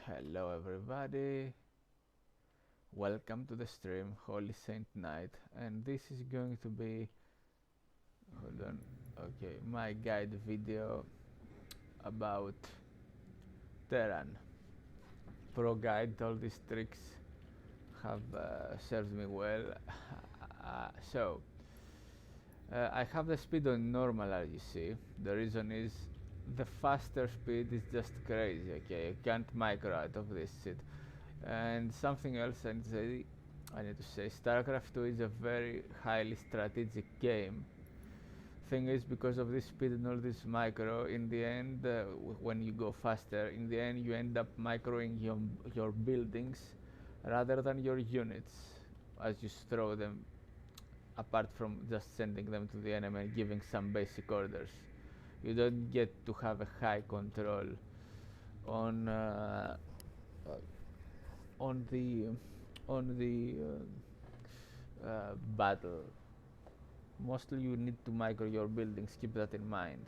Hello everybody, welcome to the stream Holy Saint Night, and this is going to be, hold on, okay, my guide video about Terran. Pro guide, all these tricks have served me well. I have the speed on normal, as you see. The reason is the faster speed is just crazy, okay? You can't micro out of this shit. And something else I need to say, Starcraft 2 is a very highly strategic game. Thing is, because of this speed and all this micro, in the end, when you go faster, in the end you end up microing your buildings rather than your units, as you throw them apart from just sending them to the enemy and giving some basic orders. You don't get to have a high control on uh, on the battle. Mostly you need to micro your buildings, keep that in mind.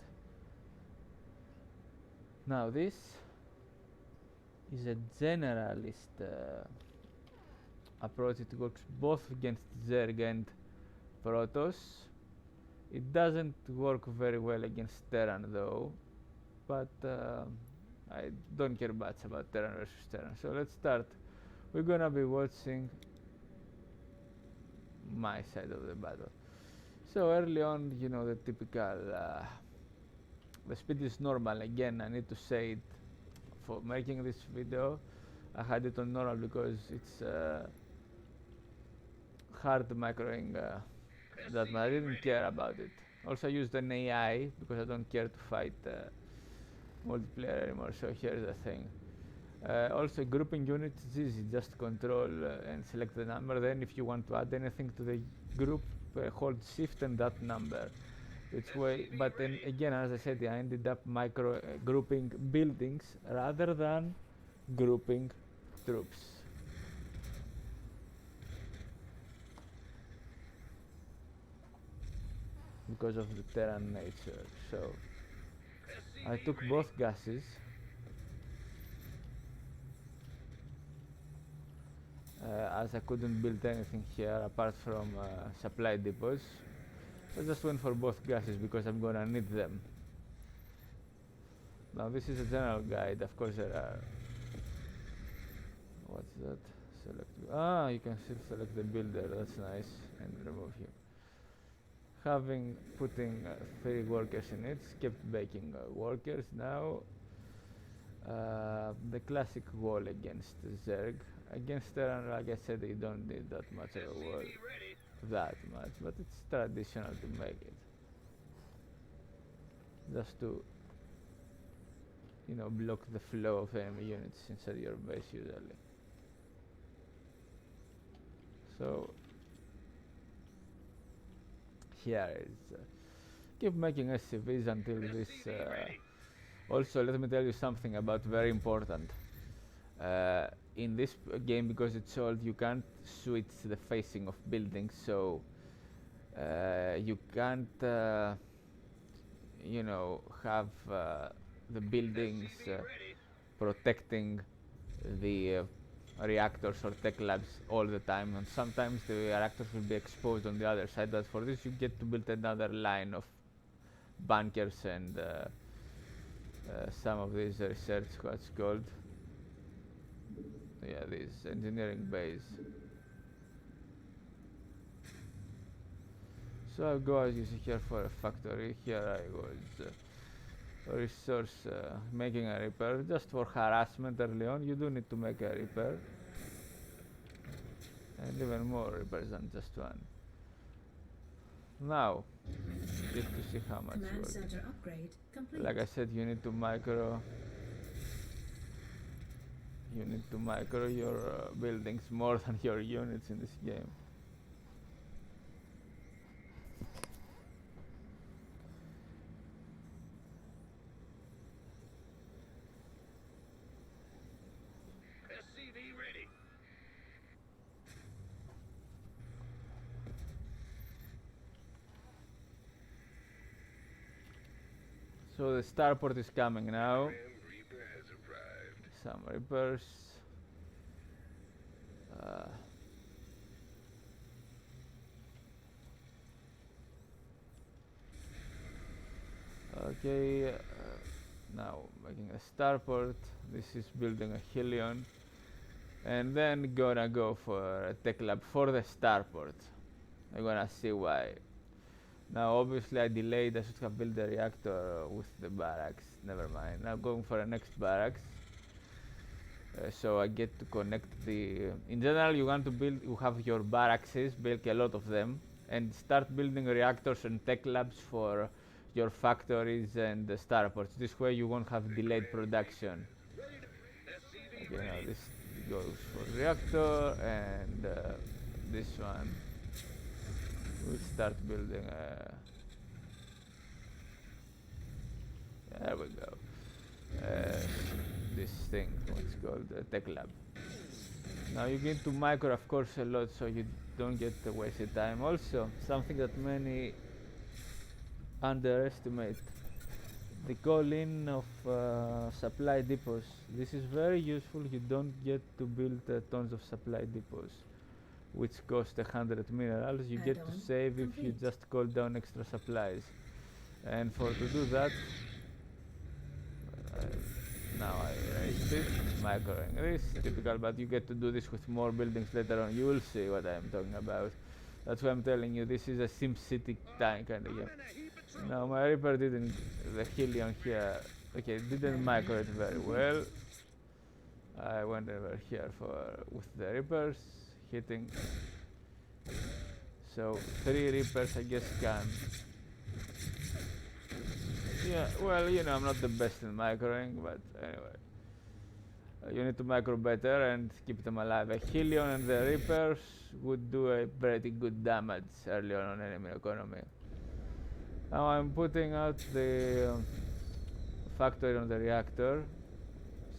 Now this is a generalist approach. It works both against Zerg and Protoss. It doesn't work very well against Terran though, but I don't care much about Terran versus Terran. So let's start. We're gonna be watching my side of the battle. So early on, you know, the typical the speed is normal. Again, I need to say it, for making this video I had it on normal because it's hard microing that much. I didn't care about it. Also I used an AI because I don't care to fight multiplayer anymore. So here's the thing. Also grouping units is easy, just control and select the number. Then if you want to add anything to the group, hold shift and that number. It's way, but then again, as I said, I ended up micro grouping buildings rather than grouping troops. Because of the Terran nature. So I took both gases. As I couldn't build anything here apart from supply depots, I just went for both gases because I'm gonna need them. Now this is a general guide. Of course there are, what's that? Select, you can still select the builder, that's nice, and remove him. Having putting 3 workers in it, kept baking workers. Now the classic wall against Zerg. Against Terran, like I said, you don't need that much of a wall, that much, but it's traditional to make it, just to, you know, block the flow of enemy units inside your base usually. So here is keep making SCVs until this. Also, let me tell you something about very important. In this game, because it's old, you can't switch the facing of buildings, so you can't, you know, have the buildings protecting the reactors or tech labs all the time, and sometimes the reactors will be exposed on the other side. But for this, you get to build another line of bunkers and some of these research, what's called, yeah, this engineering base. So I go, as you see here, for a factory. Here I was resource making a repair just for harassment early on. You do need to make a repair, and even more repairs than just one. Now get to see how much work. Like I said, you need to micro your buildings more than your units in this game. So the starport is coming now. some repairs. Okay, now making a starport. This is building a Helion, and then gonna go for a tech lab for the starport. I'm gonna see why. Now obviously I delayed, I should have built the reactor with the barracks, never mind. Now going for the next barracks. So I get to connect the... in general you want to build, you have your barracks, build a lot of them, and start building reactors and tech labs for your factories and the starports. This way you won't have delayed production. Okay, now this goes for reactor, and this one we'll start building a... there we go. This thing, what's called a tech lab. Now you get to micro, of course, a lot, so you don't get to wasted time. Also, something that many underestimate, the call-in of supply depots. This is very useful. You don't get to build tons of supply depots, which cost 100 minerals. You get to save if you just call down extra supplies. And for to do that, now I erased it, microing this, typical, but you get to do this with more buildings later on. You will see what I'm talking about. That's why I'm telling you, this is a SimCity kind of game. Now my Reaper didn't, the Helion here, okay, didn't micro it very well. I went over here with the Reapers, hitting. So 3 Reapers I guess can. Yeah, well, you know, I'm not the best in microing, but anyway. You need to micro better and keep them alive. A Helion and the Reapers would do a pretty good damage early on enemy economy. Now I'm putting out the factory on the reactor,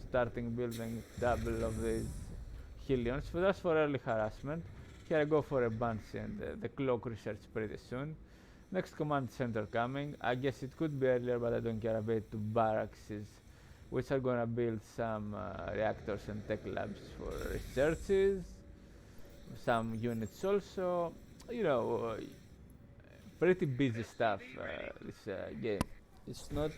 starting building double of these Helions. So that's for early harassment. Here I go for a Banshee and the cloak research pretty soon. Next command center coming. I guess it could be earlier, but I don't care about it. 2 barracks, which are gonna build some reactors and tech labs for researches. Some units also. You know, pretty busy stuff. This game. It's not,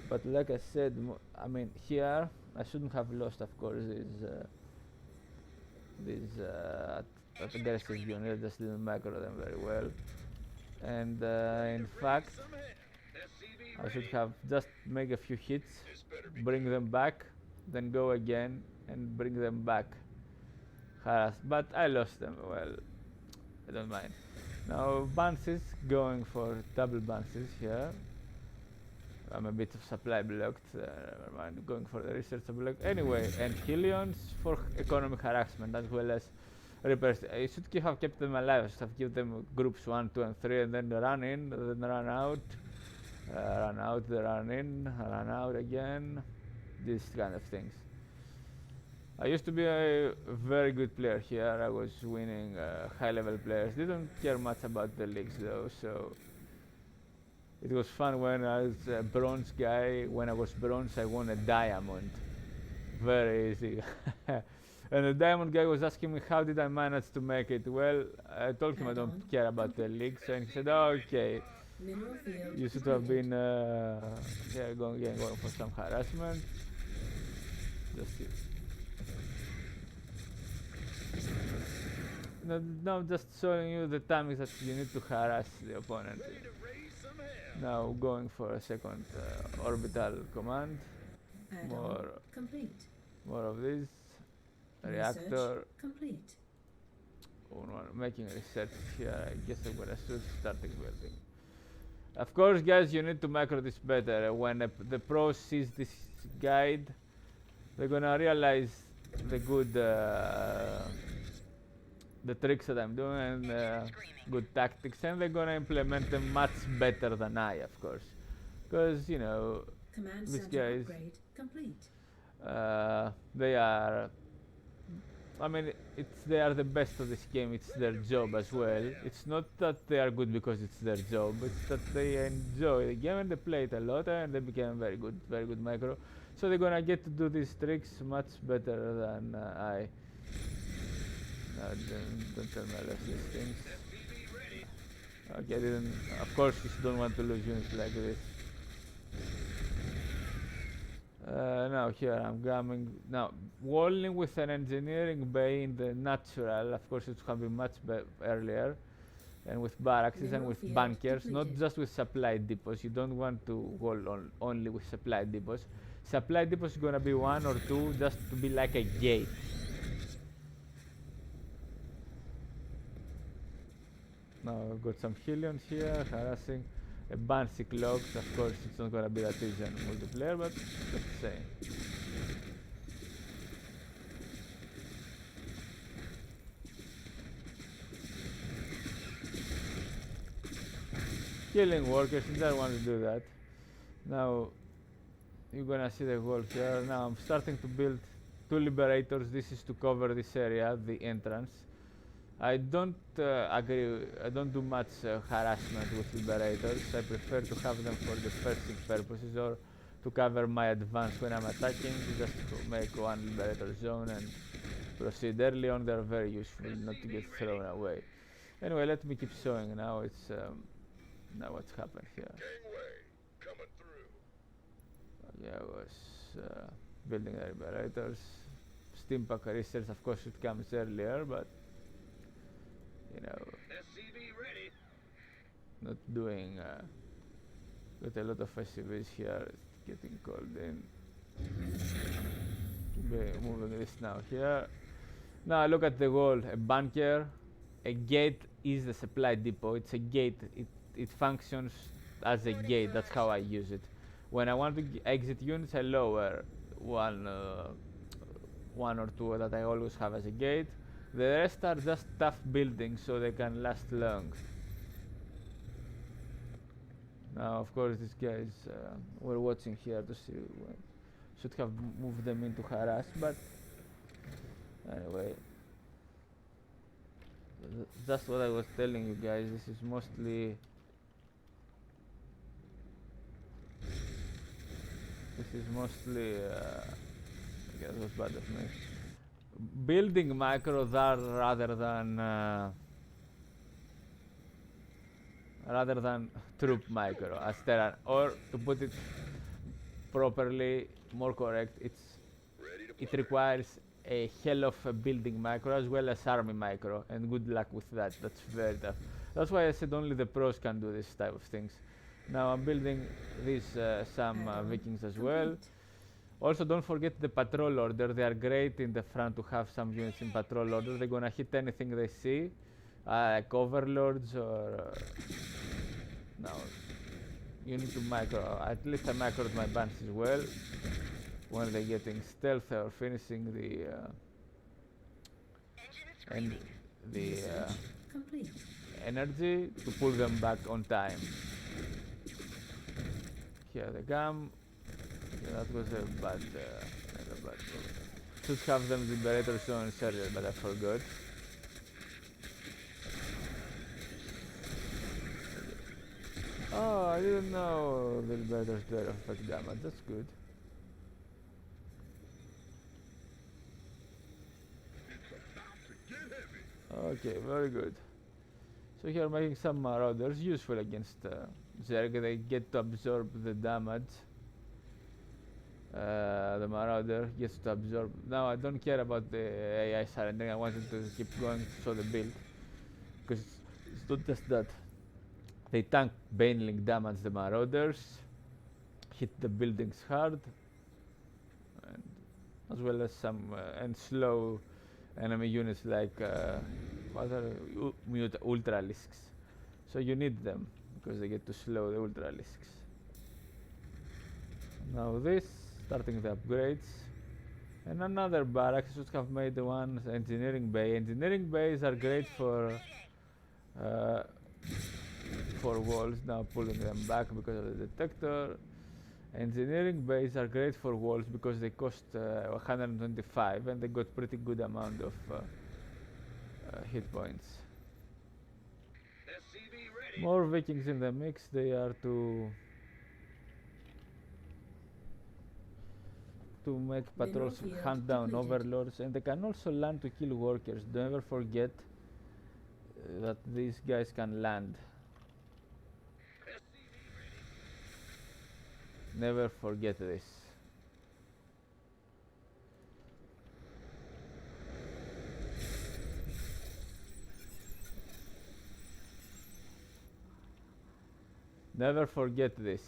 but like I said, I mean here I shouldn't have lost, of course, these aggressive units. I just didn't macro them very well. And in fact, I should have just make a few hits, bring them back, then go again and bring them back. Harassed, but I lost them. Well, I don't mind. Now Banshees, going for double Banshees here. I'm a bit of supply blocked, never mind, going for the research block. Anyway, and Helions for economic harassment as well as Reapers. I should have kept them alive. I should have given them groups 1, 2 and 3 and then run in, then run out. Run out, then run in, run out again. These kind of things. I used to be a very good player here. I was winning high level players. Didn't care much about the leagues though, so it was fun when I was a bronze guy. When I was bronze, I won a diamond. Very easy. And the diamond guy was asking me how did I manage to make it. Well, I told him I don't care about the leagues, and he said, oh, okay, you should have been going for some harassment. Just now just showing you the times that you need to harass the opponent. Now going for a second orbital command. More of this. Reactor. Complete. Making research here. I guess I'm gonna starting building. Of course, guys, you need to macro this better. When the pro sees this guide, they're gonna realize the good, the tricks that I'm doing and good tactics, and they're gonna implement them much better than I, of course, because you know these guys, they are. I mean, they are the best of this game. It's their job as well. It's not that they are good because it's their job. It's that they enjoy the game and they play it a lot and they became very good micro. So they're gonna get to do these tricks much better than I. No, don't tell me I lost these things. Okay, I didn't. Of course, you don't want to lose units like this. Now here I'm coming. Now, walling with an engineering bay in the natural, of course it can be much earlier. And with barracks and with bunkers, not just with supply depots. You don't want to wall only with supply depots. Supply depots is gonna be one or two just to be like a gate. Now I've got some Helions here, harassing a bunch of clocks. Of course, it's not gonna be that easy on multiplayer, but just saying. Killing workers, you don't want to do that. Now, you're gonna see the wall here. Now I'm starting to build 2 liberators. This is to cover this area, the entrance. I don't agree, I don't do much harassment with liberators. I prefer to have them for defensive purposes or to cover my advance when I'm attacking, just to make one liberator zone and proceed. Early on they're very useful, not to get thrown away. Anyway, let me keep showing now. It's now what's happened here. Yeah, I was building the liberators. Steam pack research, of course, it comes earlier, but you know, not doing. Got a lot of SCVs here, getting called in. Moving this now here. Now look at the wall. A bunker, a gate is the supply depot. It's a gate. It functions as a gate. That's how I use it. When I want to exit units, I lower one or two that I always have as a gate. The rest are just tough buildings, so they can last long. Now, of course, these guys were watching here to see when should have moved them into harass, but anyway, just what I was telling you guys. This is mostly. Okay, that was bad of me. Building macros are rather than troop micro as terran, or to put it properly, more correct, it requires a hell of a building macro as well as army micro, and good luck with that. That's very tough. That's why I said only the pros can do this type of things. Now I'm building these some Vikings as well. Also, don't forget the patrol order. They are great in the front to have some units in patrol order. They're gonna hit anything they see, like overlords or. No, you need to micro. At least I microed my bands as well when they're getting stealth or finishing the energy to pull them back on time. Here they come. Yeah, that was a bad problem. Should have them liberator zones earlier, but I forgot. Oh, I didn't know the liberators there affect damage. That's good. Okay, very good. So here making some marauders useful against Zerg. They get to absorb the damage. The marauder gets to absorb. Now I don't care about the AI surrendering. I wanted to keep going to show the build, because it's not just that. They tank baneling damage the marauders, hit the buildings hard, and as well as some and slow enemy units like ultralisks. So you need them because they get to slow the ultralisks. Now this, starting the upgrades, and another barracks should have made the one engineering bay. Engineering bays are great for walls. Now pulling them back because of the detector. Engineering bays are great for walls because they cost 125 and they got pretty good amount of hit points. More Vikings in the mix. They are to to make patrols hunt down overlords, and they can also land to kill workers. Don't ever forget that these guys can land. Never forget this. Never forget this.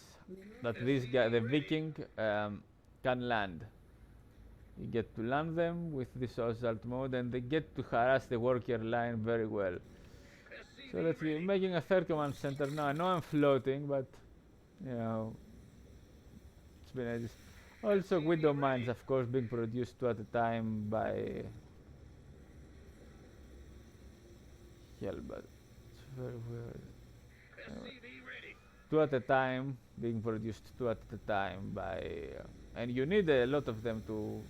That this guy, the Viking, can land. You get to land them with this assault mode, and they get to harass the worker line very well. So let's see, making a third command center now. I know I'm floating, but you know, it's been ages. Also, widow mines, of course, being produced 2 at a time by hell, but it's very weird. Anyway, 2 at a time, being produced 2 at a time by, and you need a lot of them to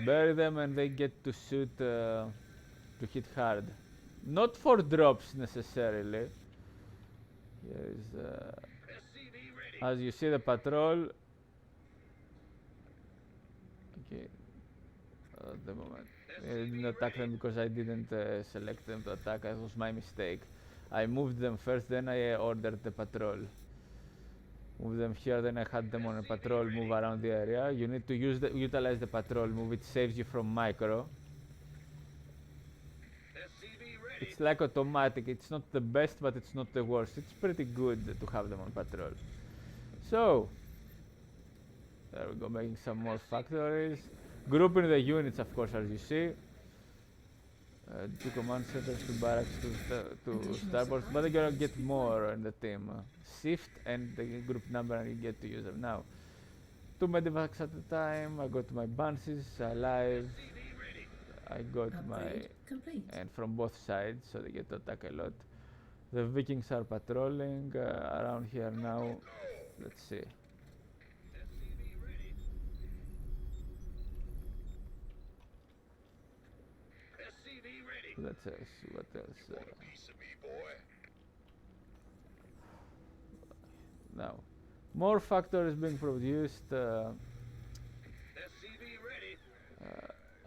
bury them, and they get to shoot to hit hard. Not for drops necessarily. Here's, as you see, the patrol. Okay, at the moment I didn't attack them because I didn't select them to attack. That was my mistake. I moved them first, then I ordered the patrol. Move them here, then I had them on a patrol move around the area. You need to utilize the patrol move. It saves you from micro. It's like automatic. It's not the best, but it's not the worst. It's pretty good to have them on patrol. So, there we go, making some more factories. Grouping the units, of course, as you see. 2 command centers, 2 barracks, 2 starboards, but you're gonna get more in the team. Shift and the group number, and you get to use them. Now, 2 medivacs at a time. I got my Banshees alive. I got my and from both sides, so they get to attack a lot. The Vikings are patrolling around here now. Let's see. Let's see what else. Now, more factories being produced.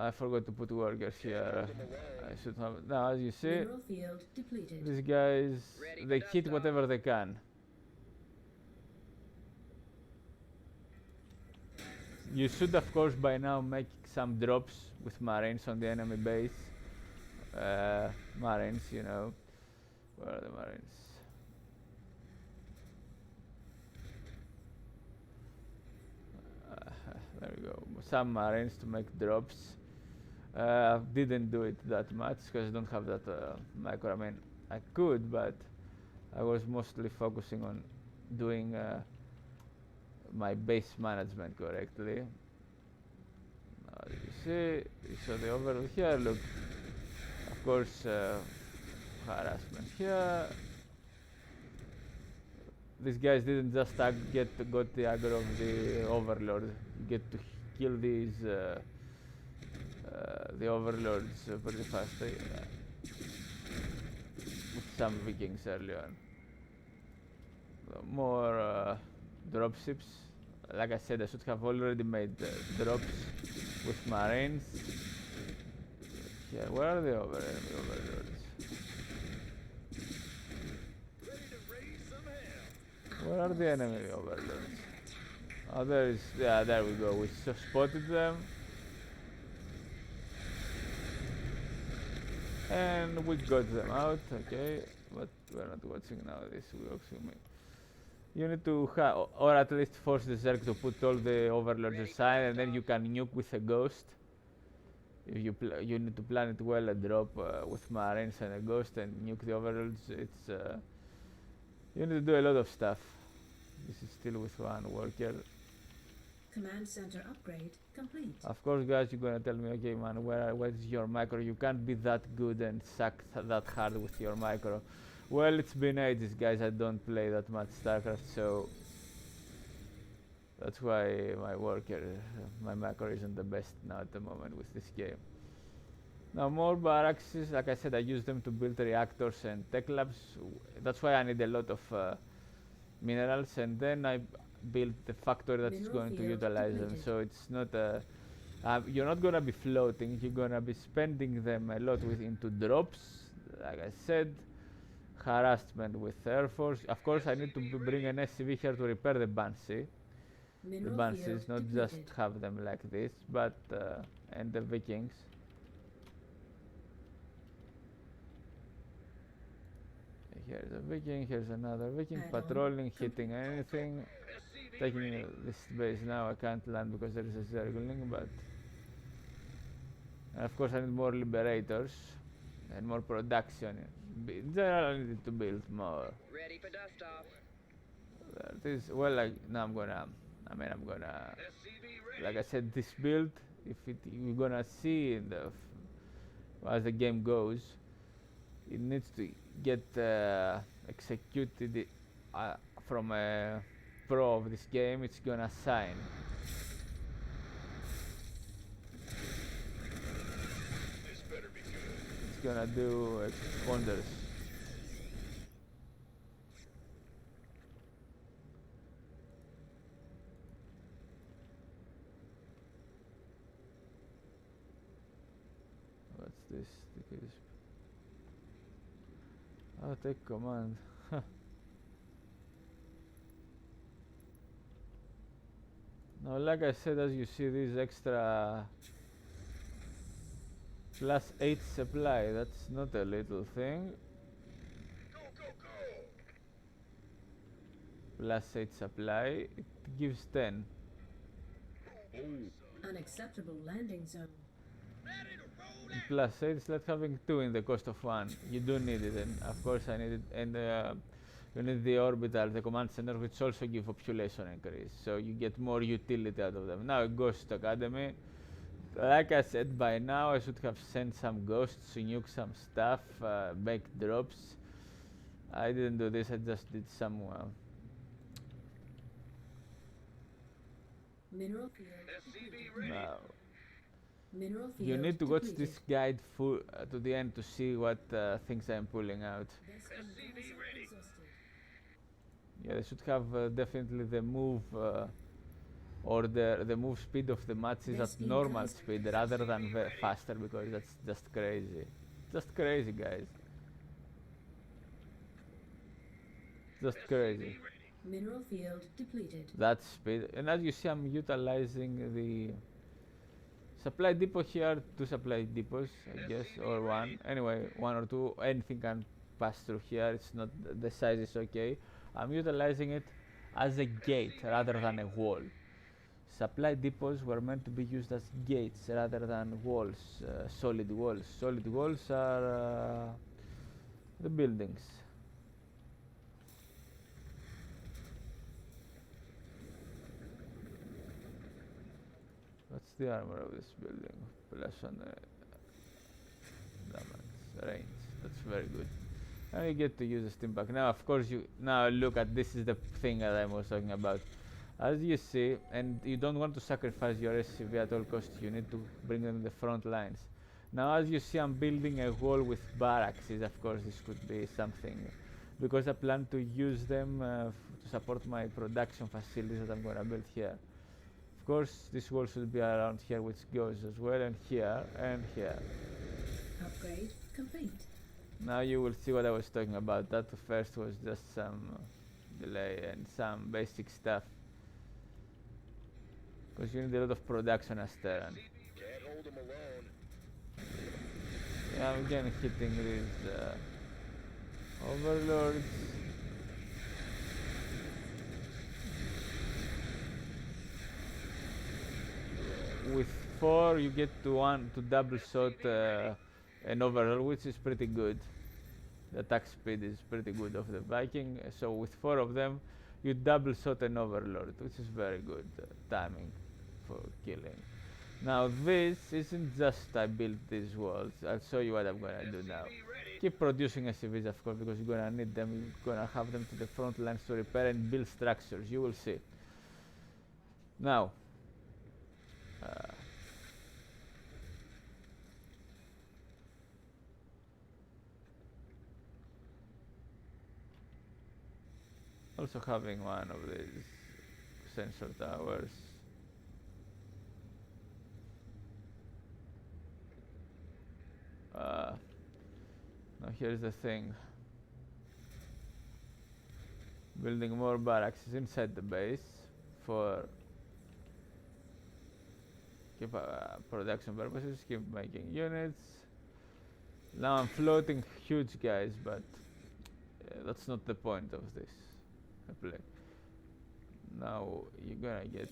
I forgot to put workers here. I should have. Now, as you see, these guys, they hit whatever they can. You should, of course, by now make some drops with marines on the enemy base. Marines, you know. Where are the marines? There we go. Some marines to make drops. Didn't do it that much because I don't have that micro. I mean, I could, but I was mostly focusing on doing my base management correctly. As you see, so the overall here, look, of course, harassment here. These guys didn't just got the aggro of the overlord. You get to kill these the overlords pretty fast. With some Vikings early on. More dropships. Like I said, I should have already made drops with marines. Yeah, where are the enemy overlords? Where are the enemy overlords? Oh, there is. Yeah, there we go. We spotted them. And we got them out, okay. But we're not watching now this. We're watching me. You need to or at least force the Zerg to put all the overlords aside, and then you can nuke with a ghost. If you need to plan it well, a drop with marines and a ghost and nuke the overlords. It's you need to do a lot of stuff. This is still with 1 worker. Command center upgrade complete. Of course, guys, you're gonna tell me, okay, man, where is your micro? You can't be that good and suck that hard with your micro. Well, it's been ages, guys. I don't play that much Starcraft, so that's why my macro isn't the best now at the moment with this game. Now, more barracks. Like I said, I use them to build reactors and tech labs. That's why I need a lot of minerals, and then build the factory that's Mineral going to field utilize them. depleted. So it's not a you're not gonna be floating. You're gonna be spending them a lot with into drops. Like I said, harassment with Air Force. Of course, I need to bring an SCV here to repair the Banshee. The Mineral Banshees, field not depleted. just have them like this, but and the Vikings. Here's a Viking. Here's another Viking Add-on patrolling, complete. hitting anything. Taking this base now. I can't land because there is a circling, but and of course I need more liberators and more production. In general, I need to build more. Ready for dust off. That is well. Like now, I'm gonna. I mean, I'm gonna. Like I said, this build. If it, you're gonna see in the as the game goes, it needs to get executed from a pro of this game. It's gonna sign. This better be good. It's gonna do wonders. What's this? Because I'll take command. Now, like I said, as you see, this extra +8 supply. That's not a little thing. Go, go, go! +8 supply. It gives 10. Unacceptable landing zone. Ready to roll out! +8 is like having 2 in the cost of 1. You do need it, and of course I need it. And you need the orbital, the command center, which also give population increase. So you get more utility out of them. Now, Ghost Academy. Like I said, by now I should have sent some ghosts to nuke some stuff, make drops. I didn't do this, I just did some. Mineral field depleted. Now, Mineral field you need to watch depleted. this guide full to the end to see what things I'm pulling out. Best advisor exhausted. Yeah, they should have definitely the move or the move speed of the match is Best at normal in-class speed rather than faster, because that's just crazy. Just crazy, guys. Just crazy. Mineral field depleted. That speed. And as you see, I'm utilizing the supply depot here, 2 supply depots, I guess, or 1. Anyway, 1 or 2, anything can pass through here. It's not, the size is okay. I'm utilizing it as a gate rather than a wall. Supply depots were meant to be used as gates rather than walls, solid walls. Solid walls are the buildings. What's the armor of this building? +1 damage, range. That's very good. Now you get to use a steam pack. Now, of course, you now look at this is the thing that I was talking about. As you see, and you don't want to sacrifice your SCV at all costs. You need to bring them to the front lines. Now, as you see, I'm building a wall with barracks. Of course, this could be something because I plan to use them to support my production facilities that I'm going to build here. Of course, this wall should be around here, which goes as well, and here, and here. Upgrade complete. Now you will see what I was talking about. That first was just some delay and some basic stuff. Because you need a lot of production as terran. Can't hold them alone. Yeah, I'm again hitting these overlords. With 4 you get to double shot an overlord, which is pretty good. The attack speed is pretty good of the Viking. So with 4 of them you double shot an overlord, which is very good timing for killing. Now this isn't just I built these walls. I'll show you what I'm gonna do now. Keep producing SCVs, of course, because you're gonna need them. You're gonna have them to the front lines to repair and build structures. You will see. Now, also having one of these sensor towers. Now here's the thing. Building more barracks inside the base for keep production purposes, keep making units. Now I'm floating huge guys, but that's not the point of this play. Now you're gonna get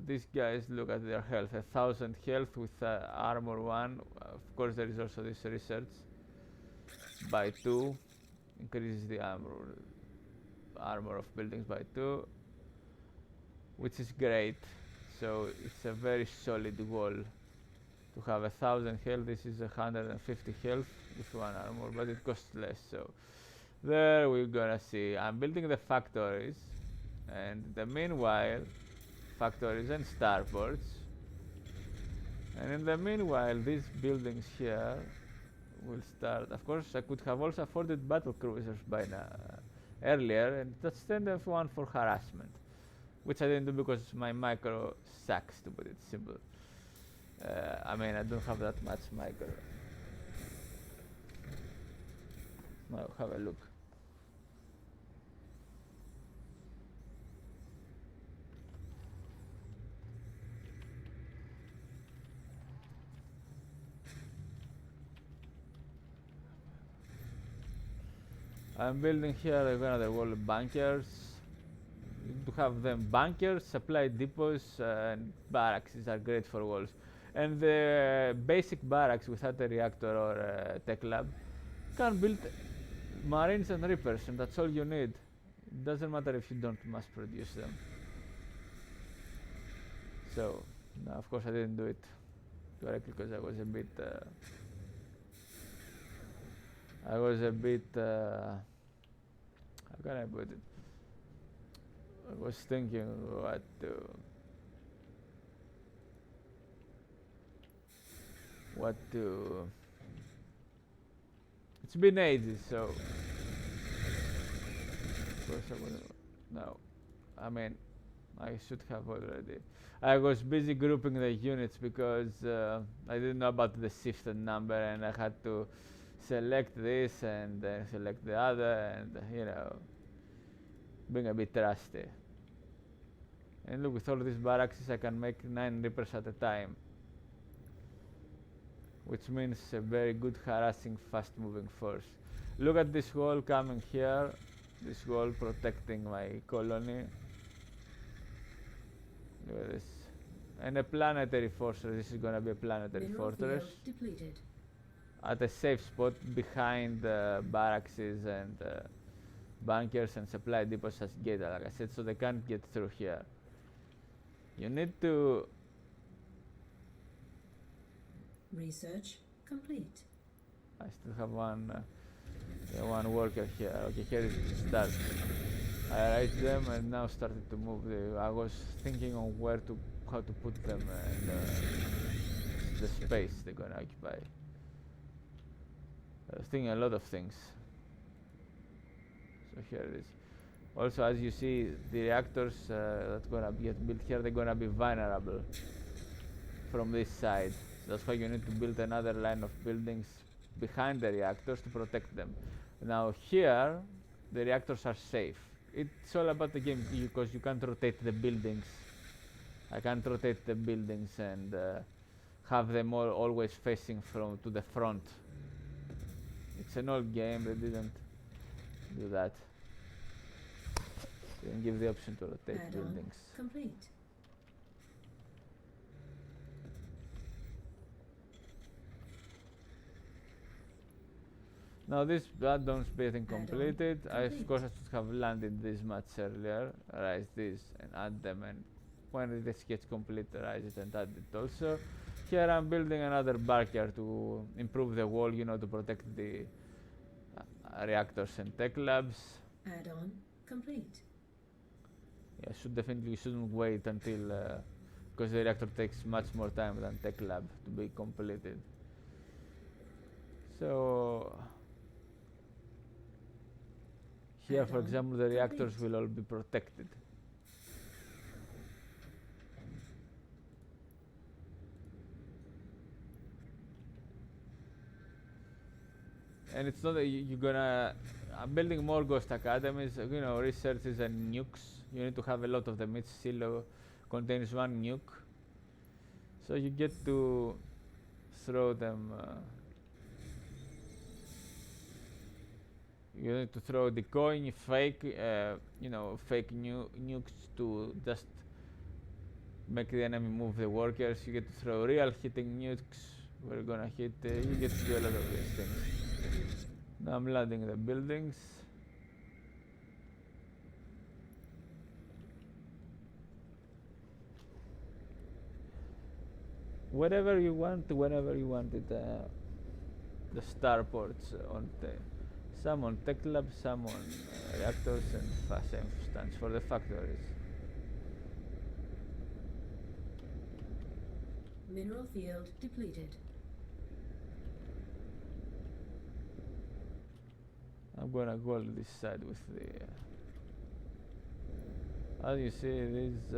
these guys, look at their health, 1000 health with armor 1. Of course there is also this research by 2, increases the armor of buildings by 2, which is great. So it's a very solid wall to have 1000 health. This is 150 health with 1 armor, but it costs less. So there we're gonna see I'm building the factories, and in the meanwhile factories and starports, and in the meanwhile these buildings here will start. Of course I could have also afforded battle cruisers by now earlier and just send F1 for harassment, which I didn't do because my micro sucks, to put it simple. I mean, I don't have that much micro. Now have a look. I'm building here another wall of bunkers. To have them bunkers, supply depots, and barracks are great for walls. And the basic barracks without a reactor or a tech lab can build marines and reapers, and that's all you need. It doesn't matter if you don't mass produce them. So, now of course I didn't do it correctly because I was a bit how can I put it? I was thinking what to it's been ages, so of course I wouldn't. No, I mean I should have already. I was busy grouping the units because I didn't know about the shifted number, and I had to select this and then select the other, and being a bit rusty. And look, with all these barracks I can make 9 reapers at a time, which means a very good harassing fast moving force. Look at this wall coming here, this wall protecting my colony. Look at this. And a planetary fortress. This is gonna be a planetary Mineral fortress field depleted. at a safe spot behind barracks and bunkers and supply depots as gate, like I said, so they can't get through here. You need to Research complete. I still have one worker here. Okay, here is the start. I raised them and now started to move. I was thinking on how to put them and the space they're gonna occupy. I was thinking a lot of things. So here it is. Also, as you see, the reactors that's gonna get built here, they're gonna be vulnerable from this side. That's why you need to build another line of buildings behind the reactors to protect them. Now here, the reactors are safe. It's all about the game because you can't rotate the buildings. I can't rotate the buildings and have them all always facing to the front. It's an old game, they didn't do that. They didn't give the option to rotate Add-on buildings. complete. Now this add-ons being completed. Of complete. course I should have landed this much earlier, raise this and add them, and when this gets complete, raise it and add it also. Here I'm building another barrier to improve the wall, to protect the reactors and tech labs. Add-on complete. Yeah, you shouldn't wait until because the reactor takes much more time than tech lab to be completed. So here, for Add-on example, the reactors complete. will all be protected. and it's not that you're gonna. I'm building more ghost academies. You know, researches and nukes. You need to have a lot of them. Each silo contains one nuke, so you get to throw them. You need to throw decoying, fake, fake nukes to just make the enemy move the workers. You get to throw real hitting nukes. We're gonna hit. You get to do a lot of these things. Now I'm landing the buildings. Whatever you want, whenever you want it. The starports on the. Some on tech labs, some on reactors, and same stands for the factories. Mineral field depleted. I'm gonna go on this side with the. As you see, these.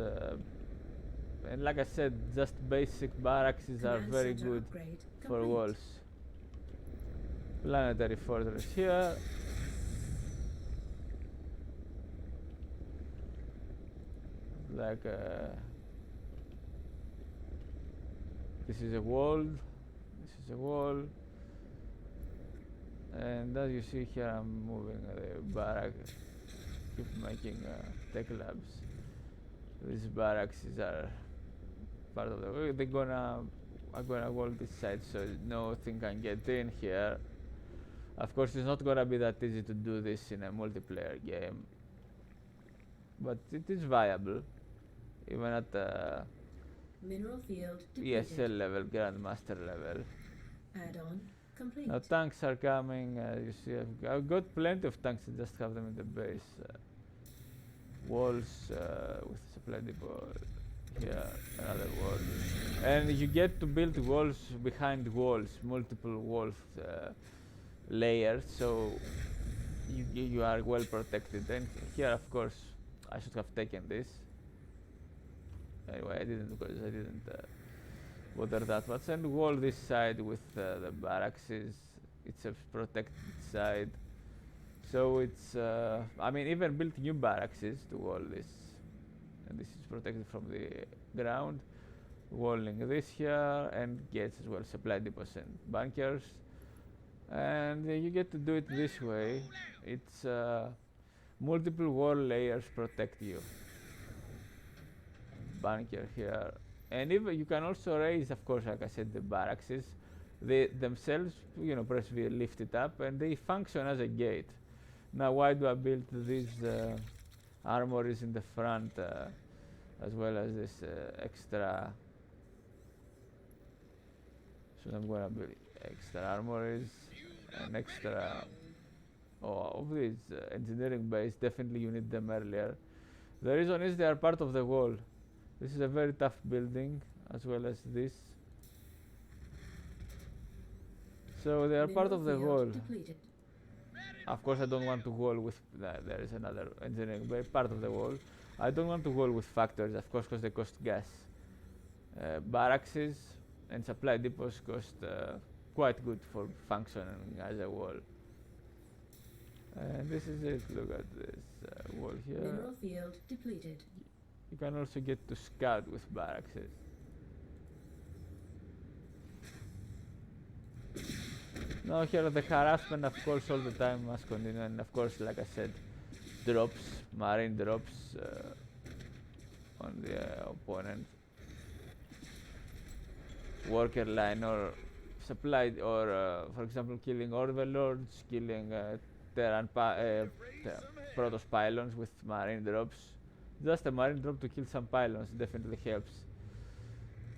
And like I said, just basic barracks are Command very center good upgrade for complete. walls. Planetary fortress here. Like this is a wall. This is a wall. And as you see here, I'm moving the barrack. Keep making tech labs. These barracks are part of the. I'm gonna wall this side so nothing can get in here. Of course, it's not gonna be that easy to do this in a multiplayer game, but it is viable, even at Mineral field depleted. ESL level, Grandmaster level. Add-on complete. Now tanks are coming. You see, I've got plenty of tanks. I just have them in the base. Walls with supply depot. Here, another wall, and you get to build walls behind walls, multiple walls. Layers, so you are well protected. And here, of course, I should have taken this. Anyway, I didn't because I didn't bother that much. And wall this side with the barracks it's a protected side. So it's I mean even built new barracks to wall this, and this is protected from the ground. Walling this here and gates as well, supply depots and bunkers. And you get to do it this way. It's multiple wall layers protect you. Bunker here, and even you can also raise, of course, like I said, the barracks. They themselves, press V, lift it up, and they function as a gate. Now, why do I build these armories in the front, as well as this extra? So I'm gonna build extra armories. An extra of these engineering base. Definitely you need them earlier. The reason is they are part of the wall. This is a very tough building as well as this, so they are part of the wall. Depleted. Of course I don't want to wall with there is another engineering base, part of the wall. I don't want to wall with factories, of course, because they cost gas. Barracks and supply depots cost quite good for functioning as a wall. And this is it. Look at this wall here. Mineral field depleted. You can also get to scout with barracks. Now here the harassment, of course, all the time must continue, and of course, like I said, drops, marine drops on the opponent. Worker line or supplied, or for example, killing overlords, killing terran Protoss pylons with marine drops. Just a marine drop to kill some pylons definitely helps,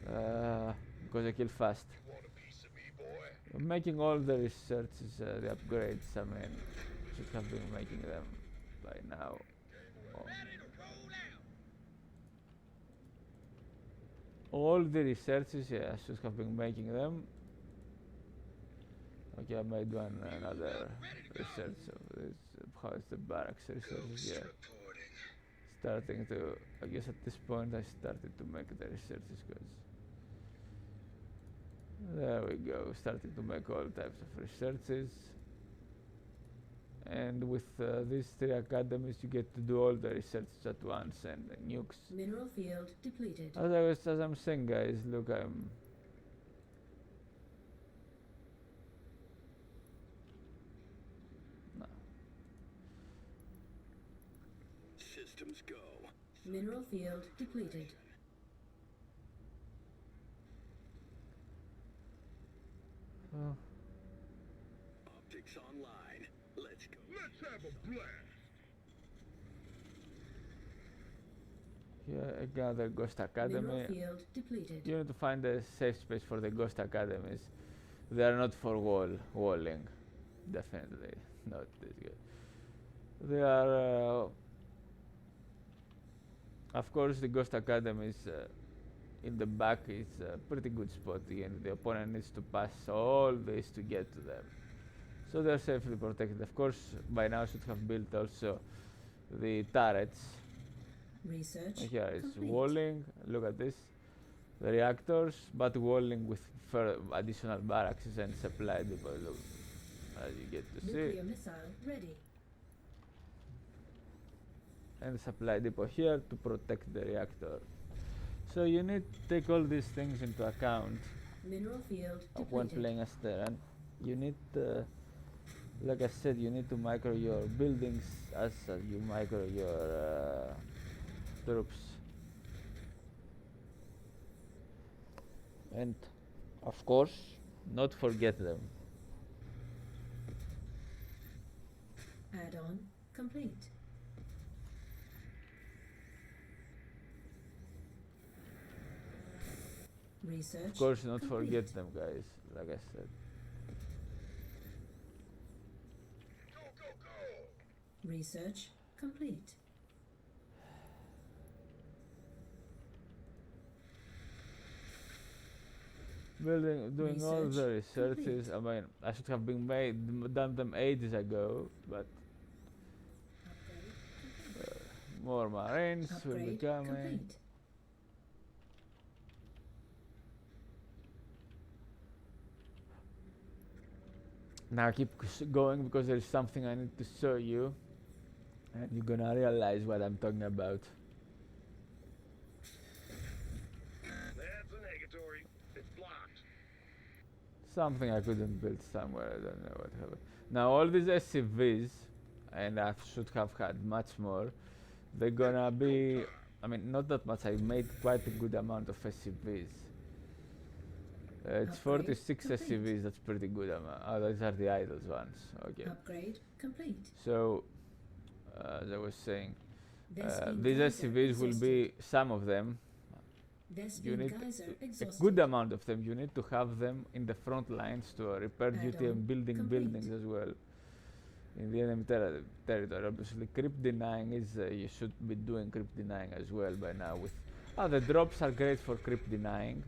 because they kill fast. You want a piece of me, boy? I'm making all the researches, the upgrades. I mean, should have been making them by now. Oh. Ready to roll out. All the researches, yeah, I should have been making them. Okay, I made another research of this. How is the barracks researches? Yeah, starting to. I guess at this point I started to make the researches because. There we go. Starting to make all types of researches. and with these 3 academies you get to do all the research at once and the nukes. Mineral field depleted. As I'm saying, guys, look, I'm no. Systems go. Mineral field depleted. Oh, Optics online. Let's go. Let's have a blast. here another Ghost Academy. Mineral field depleted. You need to find a safe space for the Ghost Academies. They are not for walling. Definitely not this good. They are, of course, the Ghost Academies in the back is a pretty good spot, and the opponent needs to pass all this to get to them. So they're safely protected. Of course, by now should have built also the turrets. Research Here is complete. walling. Look at this. The reactors, but walling with additional barracks and supply depot. Look, as you get to see. Nuclear missile ready. And supply depot here to protect the reactor. So you need to take all these things into account Mineral field when depleted. playing as terran. You need, like I said, you need to micro your buildings as you micro your troops. And of course, not forget them. Add-on complete. Research Of course, not complete. forget them, guys. Like I said. Go, go, go. Research complete. Doing all the Research researches. I mean, I should have done them ages ago, but Upgrade complete. more Marines will be Upgrade coming. complete. Now keep going because there is something I need to show you, and you're gonna realize what I'm talking about. That's a negatory. It's blocked. Something I couldn't build somewhere. I don't know what happened. Now all these SCVs, and I should have had much more. They're gonna be. I mean, not that much. I made quite a good amount of SCVs. It's Upgrade 46 complete. SCVs. That's pretty good amount. Oh, those are the idols ones. Okay. Upgrade complete. So, as I was saying, Vespene these geyser SCVs will be exhausted. some of them. You Vespene need geyser a exhausted. good amount of them. You need to have them in the front lines to repair duty Add-on and building complete. buildings as well. In the enemy territory, obviously, creep denying is you should be doing creep denying as well by now. With the drops are great for creep denying.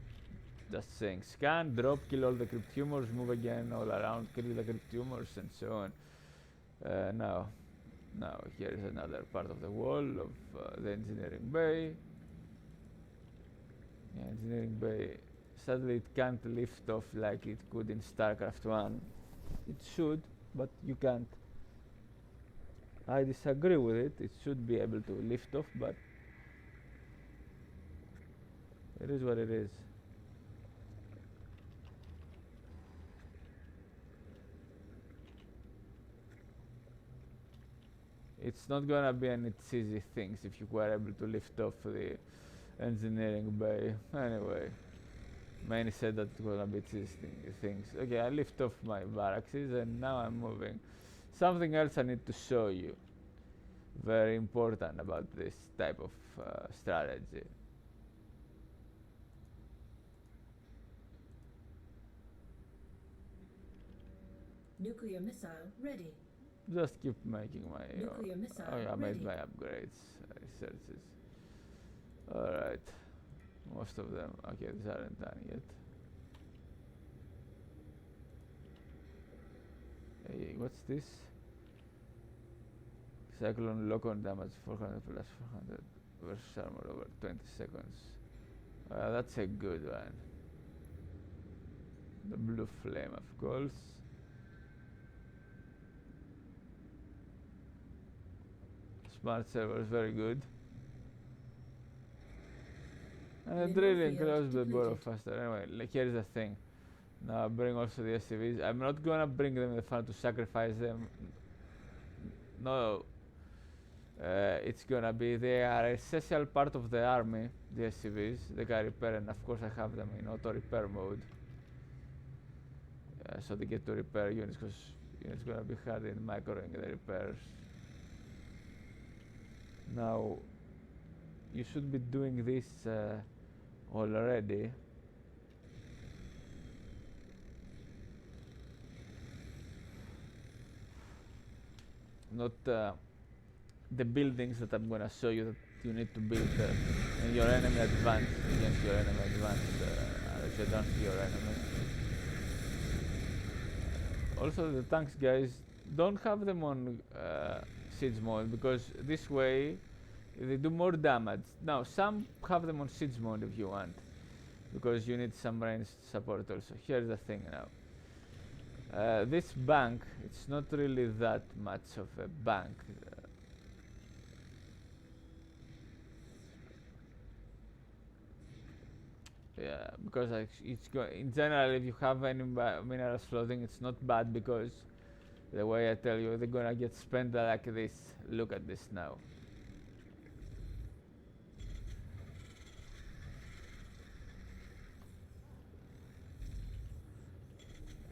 Just saying, scan, drop, kill all the crypt tumors, move again all around, kill the crypt tumors, and so on. Now here is another part of the wall of the engineering bay. Yeah, engineering bay. Sadly, it can't lift off like it could in Starcraft 1. It should, but you can't. I disagree with it. It should be able to lift off, but it is what it is. It's not gonna be any easy things if you were able to lift off the engineering bay. Anyway, many said that it's gonna be easy things. Okay, I lift off my barracks and now I'm moving. Something else I need to show you. Very important about this type of strategy. Nuclear missile ready. Just keep making my. Nuclear missile Oh yeah, I made ready. my upgrades, researches. Alright, most of them. Okay, these aren't done yet. Hey, what's this? Cyclone lock-on damage 400 plus 400 versus armor over 20 seconds. That's a good one. The blue flame, of course. smart servers, very good. And the Mineral drilling field close the borrow depleted. faster. Anyway, like, here's the thing. Now bring also the SCVs. I'm not gonna bring them in the front to sacrifice them. No. It's gonna be, they are an essential part of the army, the SCVs. They can repair, and of course I have them in auto repair mode. So they get to repair units, because it's gonna be hard in microing the repairs. Now, you should be doing this already. Not the buildings that I'm gonna show you that you need to build and your enemy advance against your enemy advance as you advance to your enemy. Also the tanks, guys, don't have them on siege mode, because this way they do more damage. Now some have them on siege mode if you want, because you need some range support also. Here's the thing now. This bank, it's not really that much of a bank. Yeah, because in general, if you have any minerals floating, it's not bad, because the way I tell you, they're gonna get spent like this. Look at this now.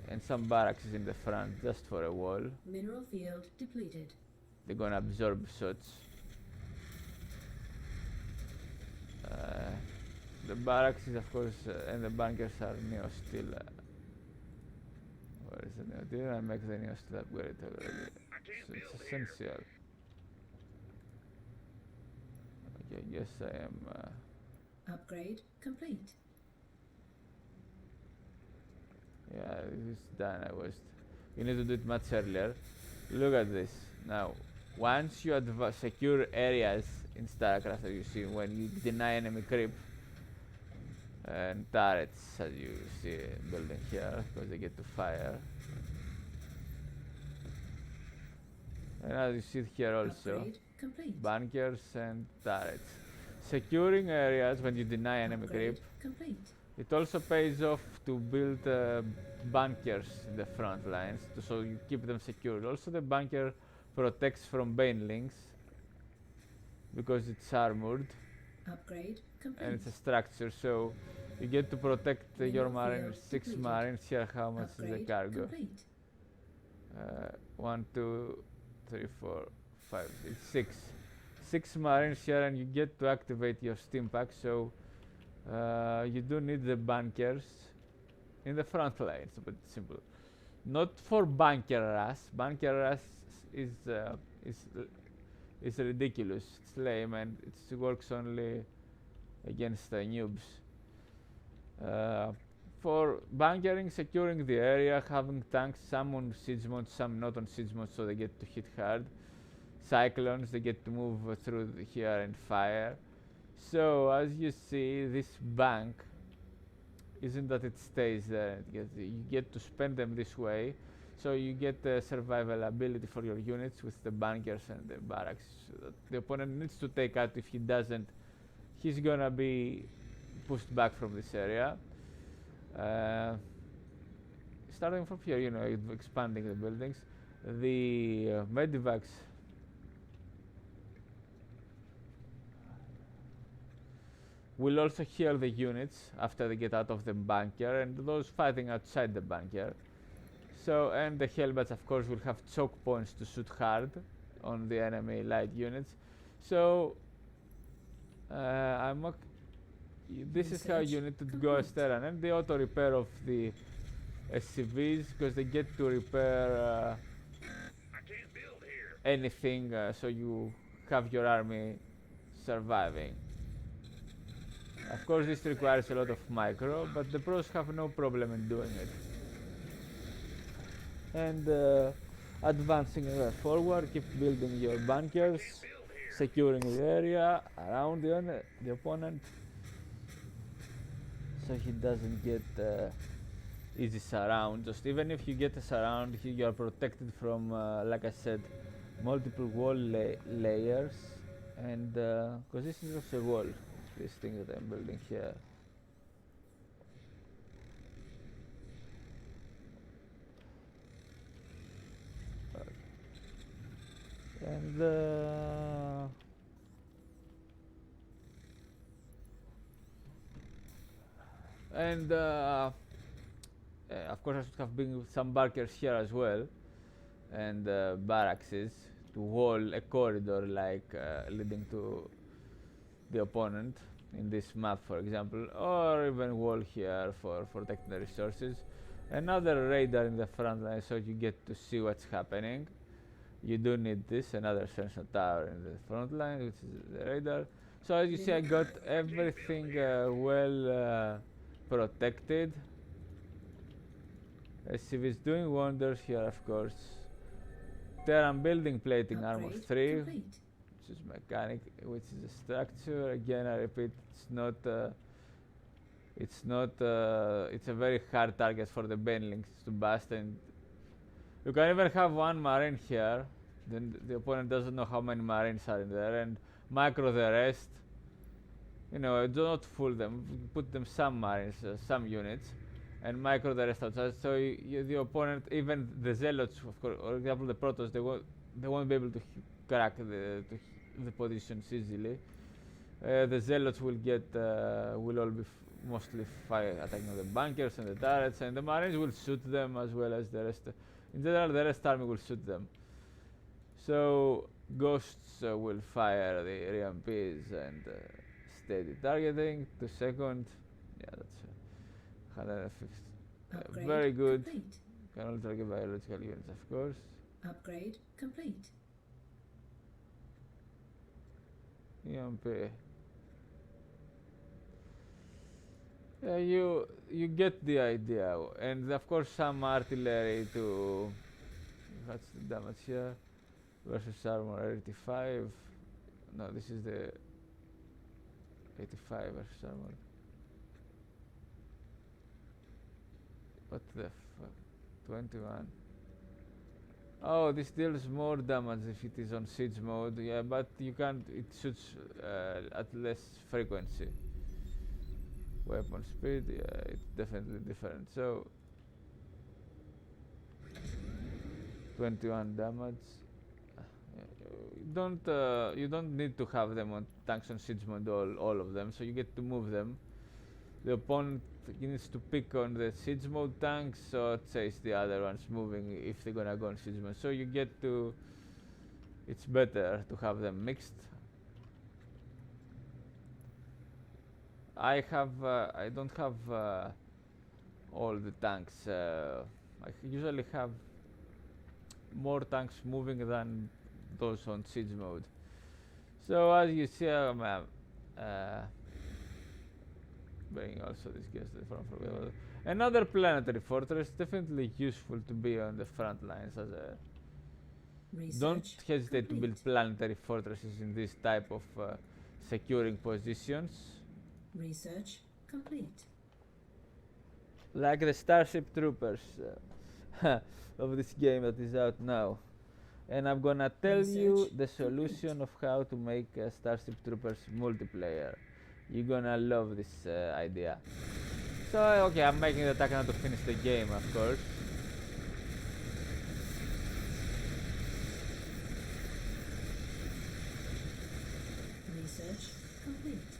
And some barracks is in the front just for a wall. Mineral field depleted. They're gonna absorb shots. The barracks is, of course, and the bunkers are neo steel. Where is the neo? Didn't I make the neo steel upgrade already? So it's essential. Okay, I guess I am. Upgrade complete. Yeah, this is done. You need to do it much earlier. Look at this. Now, once you secure areas in Starcraft, as you see, when you deny enemy creep, and turrets, as you see building here, because they get to fire. And as you see here also, Upgrade complete. bunkers and turrets. Securing areas when you deny enemy Upgrade creep. complete. It also pays off to build bunkers in the front lines, so you keep them secured. Also the bunker protects from banelings, because it's armored Upgrade complete. and it's a structure, so you get to protect your Mineral marines. field 6 depleted. marines. Here, how much is the Upgrade cargo? complete. 1, 2, 3, 4, 5. It's 6. 6 marines here, and you get to activate your steam pack. So you do need the bunkers in the front lines, but it's simple. Not for bunker rush. Bunker rush is ridiculous. It's lame, and it works only against noobs. For bunkering, securing the area, having tanks, some on siege mode, some not on siege mode, so they get to hit hard. Cyclones, they get to move through here and fire. So as you see, this bank isn't that it stays there. You get to spend them this way, so you get survival ability for your units with the bunkers and the barracks. So that the opponent needs to take out. If he doesn't, he's gonna be pushed back from this area. Starting from here, expanding the buildings. The medivacs will also heal the units after they get out of the bunker, and those fighting outside the bunker. So, and the helmets, of course, will have choke points to shoot hard on the enemy light units. So, this is how you need to go as terran, and the auto repair of the SCVs, because they get to repair anything, so you have your army surviving. Of course, this requires a lot of micro, but the pros have no problem in doing it. And advancing forward, keep building your bunkers, securing the area around the opponent, so he doesn't get easy surround. Just even if you get a surround, you are protected from, like I said, multiple wall layers, and because this is also a wall, this thing that I'm building here. And of course I should have been some bunkers here as well, and barracks to wall a corridor like leading to the opponent in this map, for example, or even wall here for protecting the resources. Another radar in the front line so you get to see what's happening. You do need this, another sensor tower in the front line, which is the radar. So as you see, I got everything well protected. SCV is doing wonders here, of course. Terran building plating armor 3, complete. which is mechanic, which is a structure. Again, I repeat, it's a very hard target for the banelings to bust, and you can even have one marine here, then the opponent doesn't know how many marines are in there, and micro the rest. You know, do not fool them, put them some marines, some units, and micro the rest outside. So the opponent, even the zealots, of course, for example, the protoss, they won't be able to crack the positions easily. The zealots will all be mostly attacking the bunkers and the turrets, and the marines will shoot them as well as the rest. In general, the rest army will shoot them. So ghosts will fire the RMPs and steady targeting. 2 seconds. Yeah, that's 150. Very good. Complete. Can only target biological units, of course. Upgrade complete. EMP. Yeah, you get the idea, and of course some artillery to. That's the damage here. Versus armor 85. No, this is the 85 versus armor. What the fuck? 21. Oh, this deals more damage if it is on siege mode. Yeah, but you can't. It shoots at less frequency. Weapon speed. Yeah, it's definitely different. So 21 damage. You don't need to have them on tanks on siege mode, all of them. So you get to move them. The opponent needs to pick on the siege mode tanks, so chase the other ones moving if they're gonna go on siege mode. So you get to. It's better to have them mixed. I don't have all the tanks. I usually have more tanks moving than those on siege mode. So as you see, bringing also this guest from another planetary fortress. Definitely useful to be on the front lines as a. Don't hesitate to build planetary fortresses in this type of securing positions. Research complete. Like the Starship Troopers of this game that is out now. And I'm gonna tell you the solution of how to make Starship Troopers multiplayer. You're gonna love this idea. So, okay, I'm making the attack now to finish the game, of course. Research complete.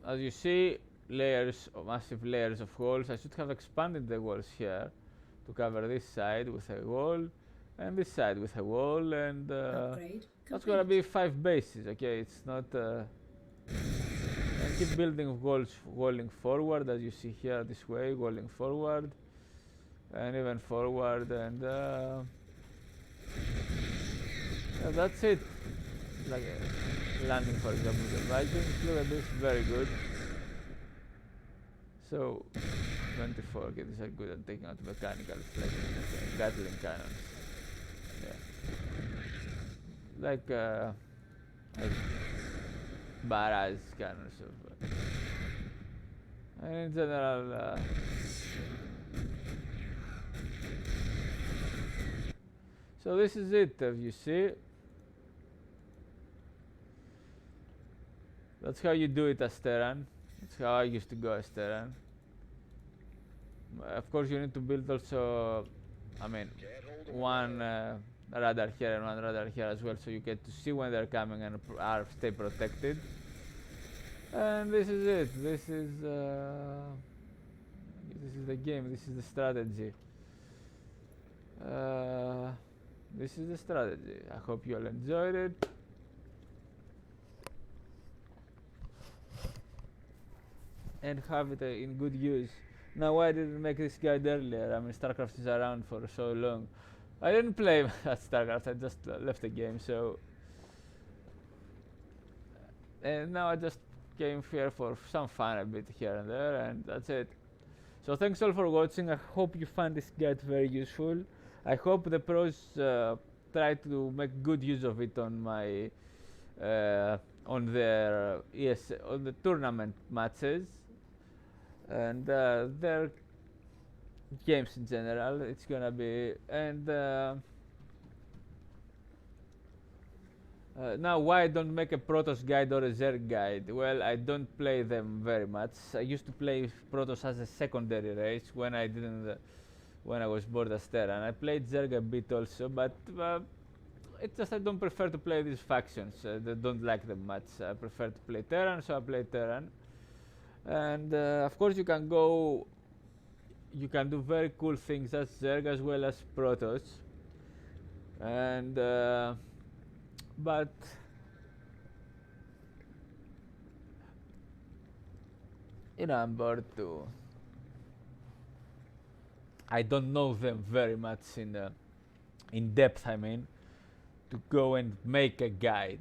As you see, massive layers of walls. I should have expanded the walls here to cover this side with a wall and this side with a wall, and that's gonna be 5 bases. Okay, it's not. And keep building walling forward, as you see here, this way, walling forward, and even forward, and yeah, that's it. Like landing, for example, the Vikings. Look at this, very good. So 24. Okay, these are good at taking out mechanical like Gatling cannons. Yeah, like barrage cannons. And in general, so this is it, as you see. That's how you do it as Terran. That's how I used to go as Terran. Of course, you need to build also, I mean, one radar here and one radar here as well, so you get to see when they're coming and stay protected. And this is it. This is the game. This is the strategy. This is the strategy. I hope you all enjoyed it. And have it in good use. Now, why didn't make this guide earlier? I mean, Starcraft is around for so long. I didn't play at Starcraft. I just left the game. So, and now I just came here for some fun a bit here and there, and that's it. So thanks all for watching. I hope you find this guide very useful. I hope the pros try to make good use of it on my on their on the tournament matches and their games in general. It's gonna be now, why I don't make a Protoss guide or a Zerg guide? Well, I don't play them very much. I used to play Protoss as a secondary race when I didn't, when I was bored as Terran. I played Zerg a bit also, but it's just I don't prefer to play these factions. I don't like them much. I prefer to play Terran, so I play Terran. And of course, you can do very cool things as Zerg as well as Protoss. And but I'm bored too. I don't know them very much in depth, I mean, to go and make a guide.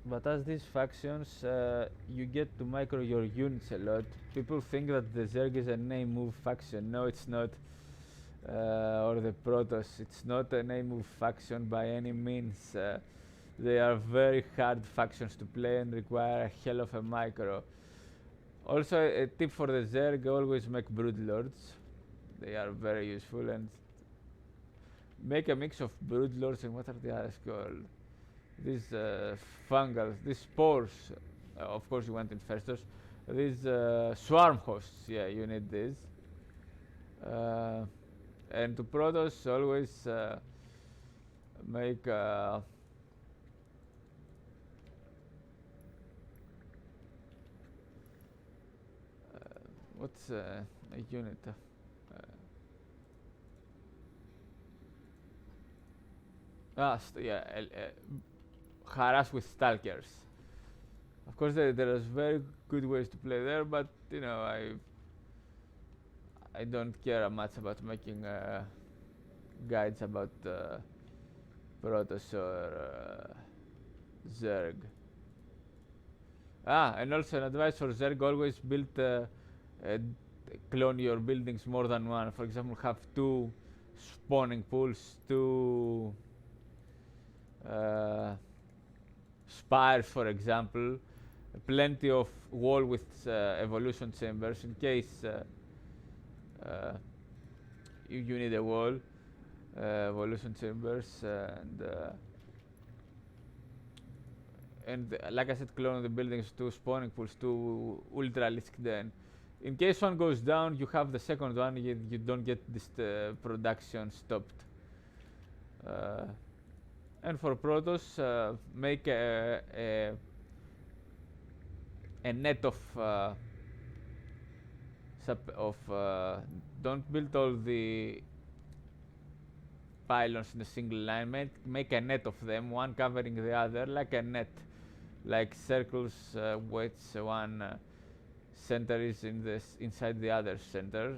But as these factions, you get to micro your units a lot. People think that the Zerg is a name move faction. No, it's not. Or the Protoss. It's not a name move faction by any means. They are very hard factions to play and require a hell of a micro. Also, a tip for the Zerg: always make Broodlords. They are very useful, and make a mix of Broodlords and what are the others called? These fungal, these spores, of course you want infestors. These swarm hosts, yeah, you need these. And to Protoss, always make what's a unit? Harass with Stalkers. Of course, there is very good ways to play there, but I don't care much about making guides about Protoss or Zerg. And also an advice for Zerg: always build clone your buildings more than one. For example, have 2 spawning pools, 2 spires, for example, plenty of wall with evolution chambers in case you need a wall, evolution chambers, and like I said, clone the buildings, 2 spawning pools, 2 ultralisk. Then in case one goes down, you have the second one. You don't get this production stopped. And for Protoss, make a net of don't build all the pylons in a single line. Make a net of them, one covering the other, like a net, like circles, which one center is inside the other center,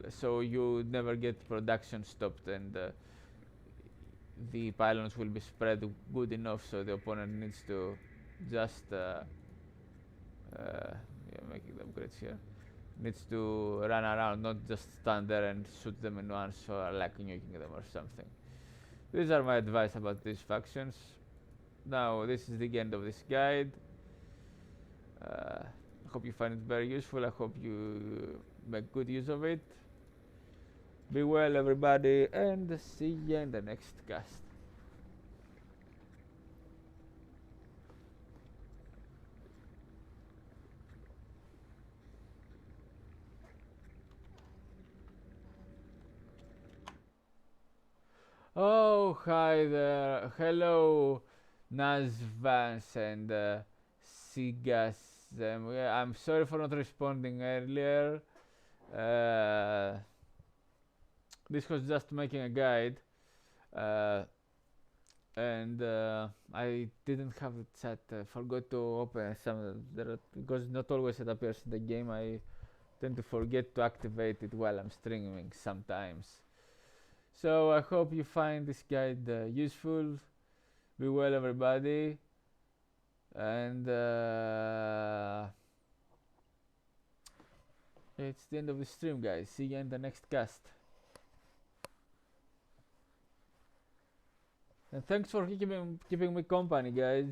so you never get production stopped, and the pylons will be spread good enough so the opponent needs to just making the upgrades here, needs to run around, not just stand there and shoot them in once or like nuking them or something. These are my advice about these factions. Now this is the end of this guide. I hope you find it very useful. I hope you make good use of it. Be well everybody, and see you in the next cast. Oh, hi there. Hello, Nazvans and Sigas. Yeah, I'm sorry for not responding earlier. Uh, this was just making a guide. And I didn't have the chat. Forgot to open some because not always it appears in the game. I tend to forget to activate it while I'm streaming sometimes. So I hope you find this guide useful. Be well, everybody, and it's the end of the stream, guys. See you in the next cast. And thanks for keeping me company, guys.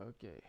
Okay.